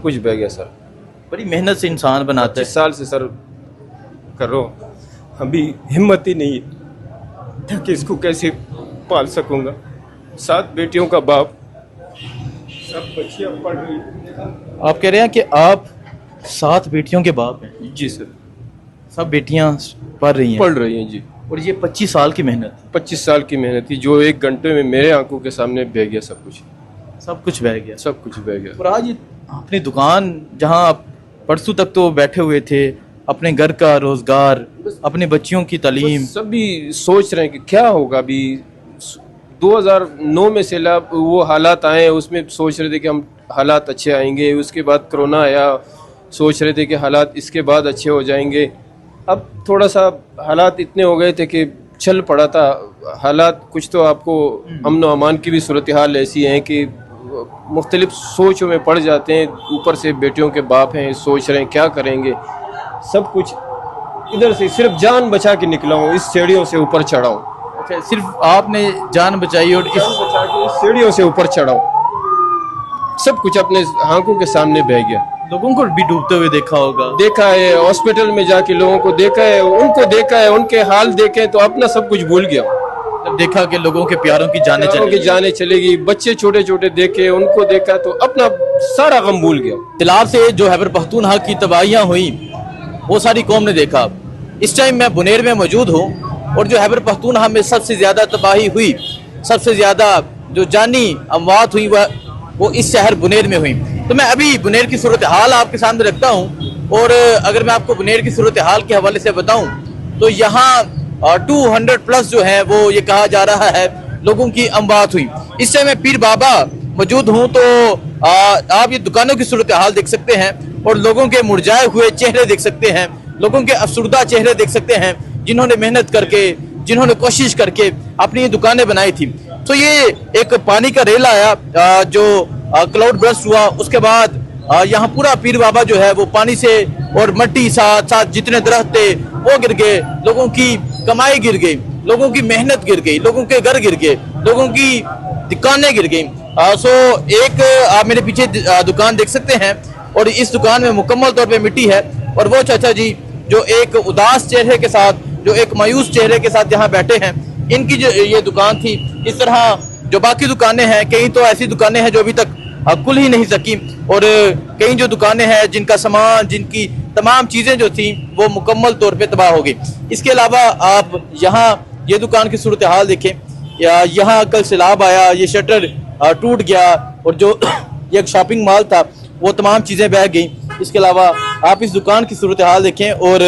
कुछ बह गया सर। बड़ी मेहनत से इंसान बनाता है। 25 साल से सर कर रहा हूँ, अभी हिम्मत ही नहीं है कि इसको कैसे पाल सकूंगा। 7 बेटियों का बाप, सब बच्चियां पढ़ रही हैं। आप कह रहे हैं कि आप 7 बेटियों के बाप हैं। जी सर, सब बेटियां पढ़ रही हैं। पढ़ रही हैं जी। और ये 25 साल की मेहनत, 25 साल की मेहनत थी, जो 1 घंटे में मेरे आंखों के सामने बह गया सब कुछ। सब कुछ बह गया। सब कुछ बह गया। और आज ये अपनी दुकान, जहां आप परसों तक तो बैठे हुए थे, अपने घर का रोजगार, अपने बच्चियों की तालीम, सभी सोच रहे हैं कि क्या होगा। अभी 2009 में सैलाब वो हालात आए, उसमें सोच रहे थे कि हम हालात अच्छे आएंगे। उसके बाद कोरोना आया, सोच रहे थे कि हालात इसके बाद अच्छे हो जाएंगे। अब थोड़ा सा हालात इतने हो गए थे कि चल पड़ा था हालात। कुछ तो आपको अमन व अमान की भी सूरत हाल ऐसी है कि मुख्तलिफ सोचों में पड़ जाते हैं। ऊपर से बेटियों के बाप हैं, सोच रहे हैं क्या करेंगे। सब कुछ इधर से सिर्फ जान बचा के निकला हूँ, इस सीढ़ियों से ऊपर चढ़ा हूँ। अच्छा, सिर्फ आपने जान बचाई और जान बचा के इस सीढ़ियों से ऊपर चढ़ा हूँ। सब कुछ अपने आंखों के सामने बह गया। लोगों को भी डूबते हुए देखा होगा। देखा है, हॉस्पिटल में जाके लोगों को देखा है, उनको देखा है, उनके हाल देखे तो अपना सब कुछ भूल गया। जब देखा कि लोगों के प्यारों की जाने चलेगी, बच्चे छोटे छोटे देखे, उनको देखा तो अपना सारा गम भूल गया। सैलाब से जो खैबर पख्तूनख्वा की तबाहियां हुई वो सारी कौम ने देखा। इस टाइम मैं बुनेर में मौजूद हूँ और जो खैबर पख्तूनख्वा में सबसे ज्यादा तबाही हुई, सबसे ज्यादा जो जानी अमवात हुई वो इस शहर बुनेर में हुई। तो मैं अभी बुनेर की सूरत हाल आपके सामने रखता हूँ। और अगर मैं आपको बुनेर की सूरत हाल के हवाले से बताऊं तो यहाँ 200 प्लस जो है वो ये कहा जा रहा है लोगों की अमवात हुई। इस समय मैं पीर बाबा मौजूद हूँ तो आप ये दुकानों की सूरत हाल देख सकते हैं और लोगों के मुरझाए हुए चेहरे देख सकते हैं, लोगों के अफसुर्दा चेहरे देख सकते हैं, जिन्होंने मेहनत करके, जिन्होंने कोशिश करके अपनी ये दुकानें बनाई थी। तो ये एक पानी का रेल आया जो क्लाउड बर्स्ट हुआ, उसके बाद यहाँ पूरा पीर बाबा जो है वो पानी से और मिट्टी साथ साथ जितने दरख्त थे वो गिर गए, लोगों की कमाई गिर गई, लोगों की मेहनत गिर गई, लोगों के घर गिर गए, लोगों की दुकानें गिर गई। सो एक आप मेरे पीछे दुकान देख सकते हैं और इस दुकान में मुकम्मल तौर पे मिट्टी है। और वो चाचा जी जो एक उदास चेहरे के साथ, जो एक मायूस चेहरे के साथ यहाँ बैठे हैं, इनकी जो ये दुकान थी, इस तरह जो बाकी दुकानें हैं, कई तो ऐसी दुकानें हैं जो अभी तक खुल ही नहीं सकी और कई जो दुकानें हैं जिनका सामान, जिनकी तमाम चीजें जो थी वो मुकम्मल तौर पे तबाह हो गई। इसके अलावा आप यहाँ ये दुकान की सूरत हाल देखें, या यहाँ कल सैलाब आया, ये शटर टूट गया और जो ये एक शॉपिंग मॉल था वो तमाम चीजें बह गई। इसके अलावा आप इस दुकान की सूरत हाल देखें और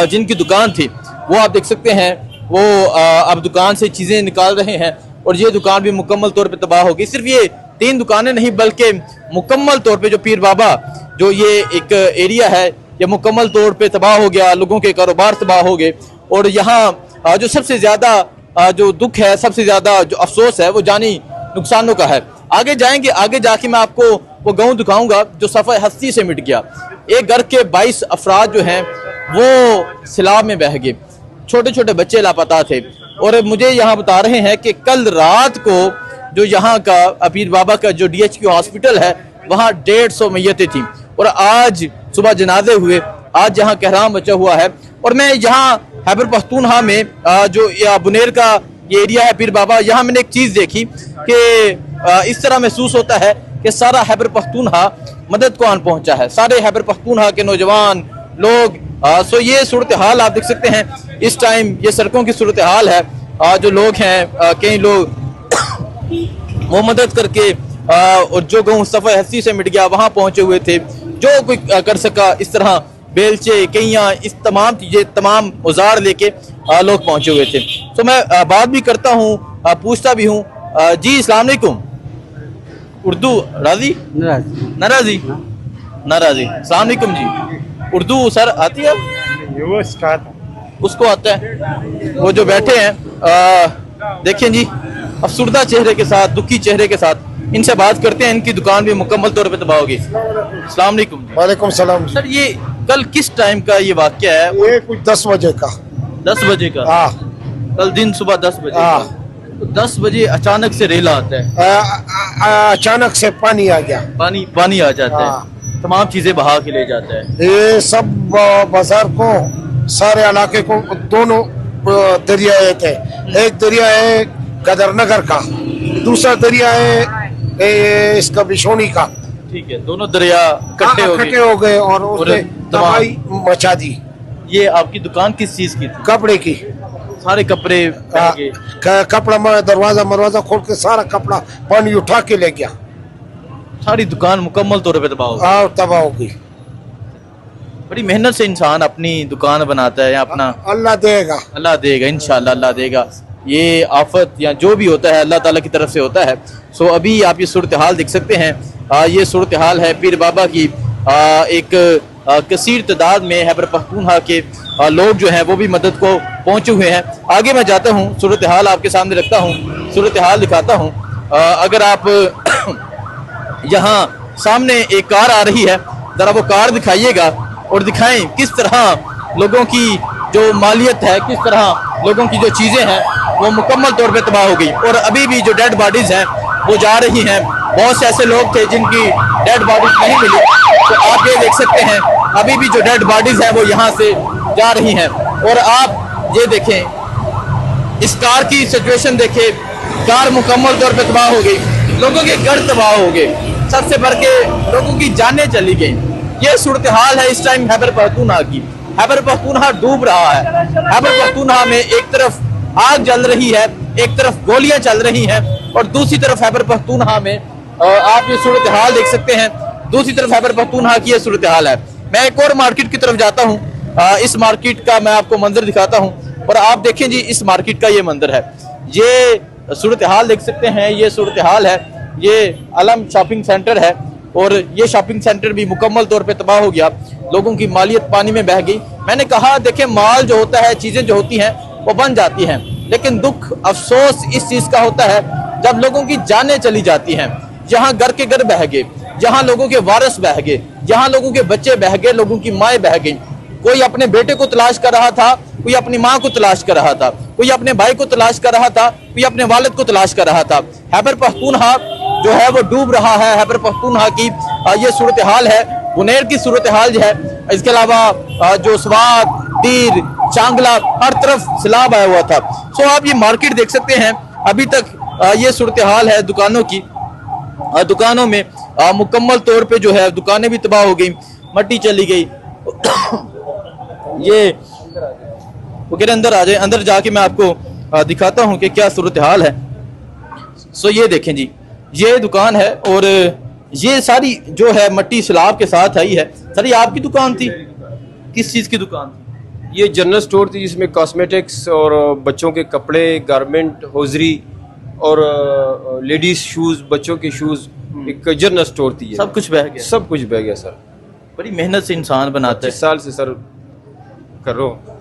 जिनकी दुकान थी वो आप देख सकते हैं वो अब दुकान से चीजें निकाल रहे हैं और ये दुकान भी मुकम्मल तौर पे तबाह हो गई। सिर्फ ये 3 दुकानें नहीं बल्कि मुकम्मल तौर पे जो पीर बाबा जो ये एक एरिया है ये मुकम्मल तौर पे तबाह हो गया, लोगों के कारोबार तबाह हो गए। और यहाँ जो सबसे ज्यादा जो दुख है, सबसे ज्यादा जो अफसोस है वो जानी नुकसानों का है। आगे जाएंगे, आगे जाके मैं आपको वो गाँव दिखाऊंगा जो सफ़र हस्ती से मिट गया। एक घर के 22 अफराद जो हैं वो सैलाब में बह गए, छोटे छोटे बच्चे लापता थे। और मुझे यहाँ बता रहे हैं कि कल रात को जो यहाँ का पीर बाबा का जो DHQ हॉस्पिटल है वहाँ 150 मैयतें थी और आज सुबह जनाजे हुए, आज यहाँ कहराम बचा हुआ है। और मैं यहाँ खैबर पख्तूनख्वा में जो बुनेर का ये एरिया है पीर बाबा, यहाँ मैंने एक चीज़ देखी कि इस तरह महसूस होता है कि सारा खैबर पख्तूनख्वा मदद को आन पहुँचा है, सारे खैबर पख्तूनख्वा के नौजवान लोग। सो ये सूरत हाल आप देख सकते हैं इस टाइम, ये सड़कों की सूरत हाल है। जो लोग हैं कई लोग वो मदद करके और जो गाँव सफ़र हस्ती से मिट गया वहाँ पहुँचे हुए थे, जो कोई कर सका इस तरह बेलचे, कैया, इस तमाम चीज़ें, तमाम औजार लेके लोग पहुँचे हुए थे। तो मैं बात भी करता हूँ, पूछता भी हूँ। जी अस्सलाम वालेकुम। उर्दू राजी नाराजी नाराजी अस्सलाम वालेकुम जी। उर्दू सर आती है? उसको आता है। वो जो बैठे हैं देखिए जी, अफसुर्दा चेहरे के साथ, दुखी चेहरे के साथ, इनसे बात करते हैं। इनकी दुकान भी मुकम्मल तौर पे तबाह होगी। अस्सलाम वालेकुम। वालेकुम सलाम। सर ये कल किस टाइम का ये वाक़या है? ये कुछ 10 बजे का। 10 बजे का? हाँ। कल दिन सुबह 10 बजे का। 10 बजे अचानक से रेला आता है, अचानक से पानी आ गया। पानी पानी आ जाता हाँ। है, तमाम चीजें बहा के ले जाता है। ये सब बाजार को, सारे इलाके को, दोनों दरिया थे। एक दरिया है गदरनगर का, दूसरा दरिया है इसका बिशोनी का। ठीक है, दोनों दरिया इकट्ठे हो इकट्ठे गए। हो गए और उसने तबाही मचा दी। ये आपकी दुकान किस चीज की थी? कपड़े की। सारे कपड़े बह गए। कपड़ा में दरवाजा खोल के सारा कपड़ा पानी उठा के ले गया सारी दुकान मुकम्मल तौर पे तबाह हो गई। और तबाह हो गई। बड़ी मेहनत से इंसान अपनी दुकान बनाता है, या अपना अल्लाह देगा। अल्लाह देगा, इंशाल्लाह अल्लाह देगा। ये आफत या जो भी होता है अल्लाह ताला की तरफ से होता है। सो अभी आप ये सूरत हाल देख सकते हैं। ये सूरत हाल है पीर बाबा की। एक कसीर तादाद में खैबर पख्तूनख्वा के लोग जो हैं वो भी मदद को पहुंचे हुए हैं। आगे मैं जाता हूं, सूरत हाल आपके सामने रखता हूं, सूरत हाल दिखाता हूं। अगर आप यहाँ सामने एक कार आ रही है, जरा वो कार दिखाइएगा और दिखाएं किस तरह लोगों की जो मालियत है, किस तरह लोगों की जो चीज़ें हैं वो मुकम्मल तौर पे तबाह हो गई। और अभी भी जो डेड बॉडीज़ हैं वो जा रही हैं। बहुत से ऐसे लोग थे जिनकी डेड बॉडीज नहीं मिली, तो आप ये देख सकते हैं अभी भी जो डेड बॉडीज़ हैं वो यहाँ से जा रही हैं। और आप ये देखें, इस कार की सिचुएशन देखें, कार मुकम्मल तौर पे तबाह हो गई, लोगों के घर तबाह हो गए, सबसे बढ़ के लोगों की जानें चली गई। ये सूरत हाल है इस टाइम खैबर पख्तूनख्वा की। खैबर पख्तूनख्वा डूब रहा है। खैबर पख्तूनख्वा में एक तरफ आग जल रही है, एक तरफ गोलियां चल रही हैं, और दूसरी तरफ खैबर पख्तूनख्वा में आप ये सूरत हाल देख सकते हैं। दूसरी तरफ खैबर पख्तूनख्वा की ये सूरत हाल है। मैं एक और मार्केट की तरफ जाता हूँ। इस मार्केट का मैं आपको मंजर दिखाता हूँ, और आप देखें जी इस मार्केट का ये मंजर है। ये सूरत हाल देख सकते हैं, ये सूरत हाल है। ये अलम शॉपिंग सेंटर है, और ये शॉपिंग सेंटर भी मुकम्मल तौर पे तबाह हो गया। लोगों की मालियत पानी में बह गई। मैंने कहा देखें, माल जो होता है, चीज़ें जो होती हैं वो बन जाती हैं, लेकिन दुख अफसोस इस चीज़ का होता है जब लोगों की जानें चली जाती हैं। जहाँ घर के घर बह गए, जहाँ लोगों के वारिस बह गए, जहाँ लोगों के बच्चे बह गए, लोगों की माएँ बह गई। कोई अपने बेटे को तलाश कर रहा था, कोई अपनी माँ को तलाश कर रहा था, कोई अपने भाई को तलाश कर रहा था, कोई अपने वालिद को तलाश कर रहा था। खैबर पख्तूनख्वा जो है वो डूब रहा है। खैबर पख्तूनख्वा की ये सूरत हाल है। बुनेर की सूरत हाल जो है, इसके अलावा जो स्वात, तीर, चांगला, हर तरफ सैलाब आया हुआ था। सो आप ये मार्केट देख सकते हैं, अभी तक ये सूरत हाल है दुकानों की। दुकानों में मुकम्मल तौर पे जो है दुकानें भी तबाह हो गई, मट्टी चली गई। ये वो कह रहे अंदर आ जाए, अंदर जाके मैं आपको दिखाता हूँ कि क्या सूरत हाल है। सो ये देखें जी, ये दुकान है, और ये सारी जो है मट्टी सैलाब के साथ आई है। सर ये आपकी दुकान थी? किस चीज़ की दुकान थी? ये जनरल स्टोर थी जिसमें कॉस्मेटिक्स और बच्चों के कपड़े, गारमेंट, होजरी और लेडीज शूज़, बच्चों के शूज़, एक जनरल स्टोर थी। सब कुछ बह गया? सब कुछ बह गया सर। बड़ी मेहनत से इंसान बनाता है। 25 साल से सर कर रहा हूँ,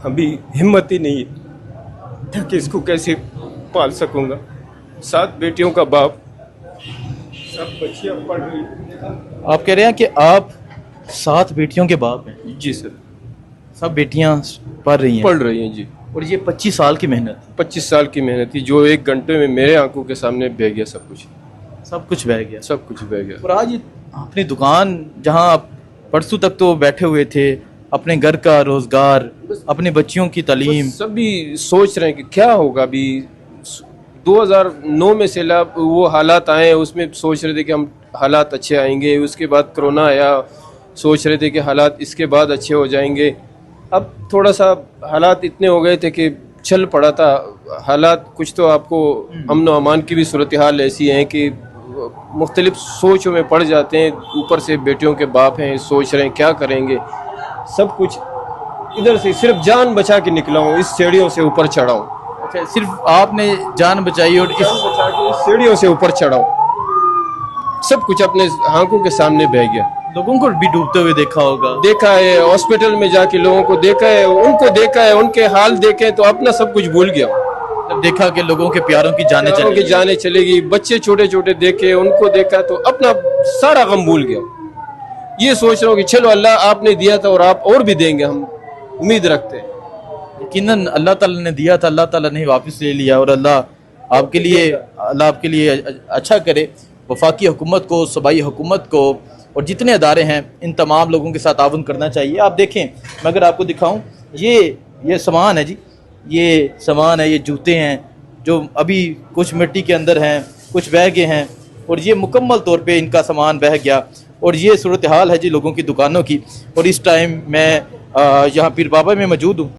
अभी हिम्मत ही नहीं है कि इसको कैसे पाल सकूंगा। 7 बेटियों का बाप, सब बच्चियां पढ़ रही। आप कह रहे हैं कि आप 7 बेटियों के बाप हैं? जी सर, सब बेटियां पढ़ रही हैं? पढ़ रही हैं जी। और ये 25 साल की मेहनत? 25 साल की मेहनत थी, जो 1 घंटे में मेरे आंखों के सामने बह गया सब कुछ। सब कुछ बह गया? सब कुछ बह गया। और आज ये अपनी दुकान, जहां आप परसों तक तो बैठे हुए थे, अपने घर का रोजगार, अपने बच्चियों की तालीम, सभी सोच रहे हैं कि क्या होगा। अभी 2009 में सैलाब वो हालात आए, उसमें सोच रहे थे कि हम हालात अच्छे आएंगे। उसके बाद कोरोना आया, सोच रहे थे कि हालात इसके बाद अच्छे हो जाएंगे। अब थोड़ा सा हालात इतने हो गए थे कि चल पड़ा था हालात। कुछ तो आपको अमन व अमान की भी सूरत हाल ऐसी है कि मुख्तलिफ सोचों में पड़ जाते हैं। ऊपर से बेटियों के बाप हैं, सोच रहे हैं क्या करेंगे। सब कुछ इधर से सिर्फ जान बचा के निकला हूँ, इस सीढ़ियों से ऊपर चढ़ा हूँ। अच्छा, सिर्फ आपने जान बचाई और इस बचा के इस सीढ़ियों से ऊपर चढ़ा हूँ। सब कुछ अपने आंखों के सामने बह गया। लोगों को भी डूबते हुए देखा होगा? देखा है, हॉस्पिटल में जाके लोगों को देखा है, उनको देखा है, उनके हाल देखे तो अपना सब कुछ भूल गया। जब देखा कि लोगों के प्यारों की जाने की जाने चलेगी, बच्चे छोटे छोटे देखे, उनको देखा तो अपना सारा गम भूल गया। ये सोच रहा हूँ कि चलो अल्लाह आपने दिया था और आप और भी देंगे, हम उम्मीद रखते हैं। यकीनन अल्लाह ताला ने दिया था, अल्लाह ताला ने वापस ले लिया, और अल्लाह आपके लिए, अल्लाह आपके लिए अच्छा करे। वफाकी हुकूमत को, सूबाई हुकूमत को और जितने अदारे हैं, इन तमाम लोगों के साथ ताउन करना चाहिए। आप देखें, मैं अगर आपको दिखाऊं, ये सामान है जी, ये सामान है, ये जूते हैं जो अभी कुछ मिट्टी के अंदर हैं, कुछ बह गए हैं, और ये मुकम्मल तौर पे इनका सामान बह गया। और ये सूरत हाल है जी लोगों की दुकानों की। और इस टाइम मैं यहाँ पीर बाबा में मौजूद हूँ।